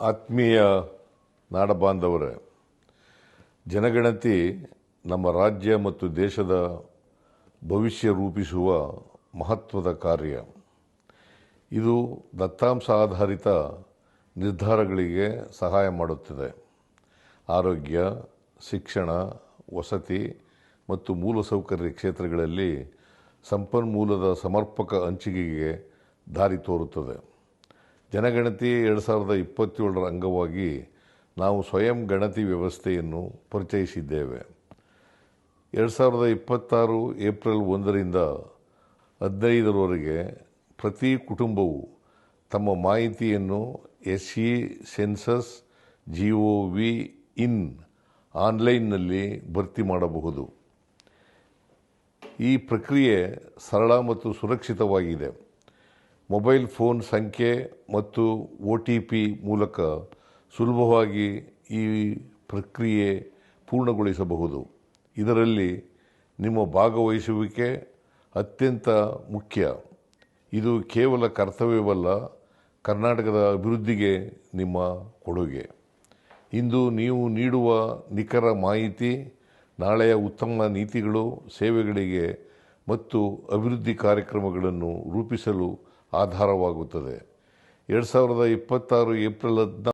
ಆತ್ಮೀಯ ನಾಡಬಾಂಧವರೇ, ಜನಗಣತಿ ನಮ್ಮ ರಾಜ್ಯ ಮತ್ತು ದೇಶದ ಭವಿಷ್ಯ ರೂಪಿಸುವ ಮಹತ್ವದ ಕಾರ್ಯ. ಇದು ದತ್ತಾಂಶ ಆಧಾರಿತ ನಿರ್ಧಾರಗಳಿಗೆ ಸಹಾಯ ಮಾಡುತ್ತದೆ. ಆರೋಗ್ಯ, ಶಿಕ್ಷಣ, ವಸತಿ ಮತ್ತು ಮೂಲಸೌಕರ್ಯ ಕ್ಷೇತ್ರಗಳಲ್ಲಿ ಸಂಪನ್ಮೂಲದ ಸಮರ್ಪಕ ಹಂಚಿಕೆಗೆ ದಾರಿ ತೋರುತ್ತದೆ. ಜನಗಣತಿ 2027ರ ಅಂಗವಾಗಿ ನಾವು ಸ್ವಯಂ ಗಣತಿ ವ್ಯವಸ್ಥೆಯನ್ನು ಪರಿಚಯಿಸಿದ್ದೇವೆ. 2026 ಏಪ್ರಿಲ್ 1ರಿಂದ 15ರವರೆಗೆ ಪ್ರತಿ ಕುಟುಂಬವು ತಮ್ಮ ಮಾಹಿತಿಯನ್ನು SE-Census.gov.in ಆನ್ಲೈನ್ನಲ್ಲಿ ಭರ್ತಿ ಮಾಡಬಹುದು. ಈ ಪ್ರಕ್ರಿಯೆ ಸರಳ ಮತ್ತು ಸುರಕ್ಷಿತವಾಗಿದೆ. ಮೊಬೈಲ್ ಫೋನ್ ಸಂಖ್ಯೆ ಮತ್ತು OTP ಮೂಲಕ ಸುಲಭವಾಗಿ ಈ ಪ್ರಕ್ರಿಯೆ ಪೂರ್ಣಗೊಳಿಸಬಹುದು. ಇದರಲ್ಲಿ ನಿಮ್ಮ ಭಾಗವಹಿಸುವಿಕೆ ಅತ್ಯಂತ ಮುಖ್ಯ. ಇದು ಕೇವಲ ಕರ್ತವ್ಯವಲ್ಲ, ಕರ್ನಾಟಕದ ಅಭಿವೃದ್ಧಿಗೆ ನಿಮ್ಮ ಕೊಡುಗೆ. ಇಂದು ನೀವು ನೀಡುವ ನಿಖರ ಮಾಹಿತಿ ನಾಳೆಯ ಉತ್ತಮ ನೀತಿಗಳು, ಸೇವೆಗಳಿಗೆ ಮತ್ತು ಅಭಿವೃದ್ಧಿ ಕಾರ್ಯಕ್ರಮಗಳನ್ನು ರೂಪಿಸಲು ಆಧಾರವಾಗುತ್ತದೆ. 2026 ಏಪ್ರಿಲ್ 14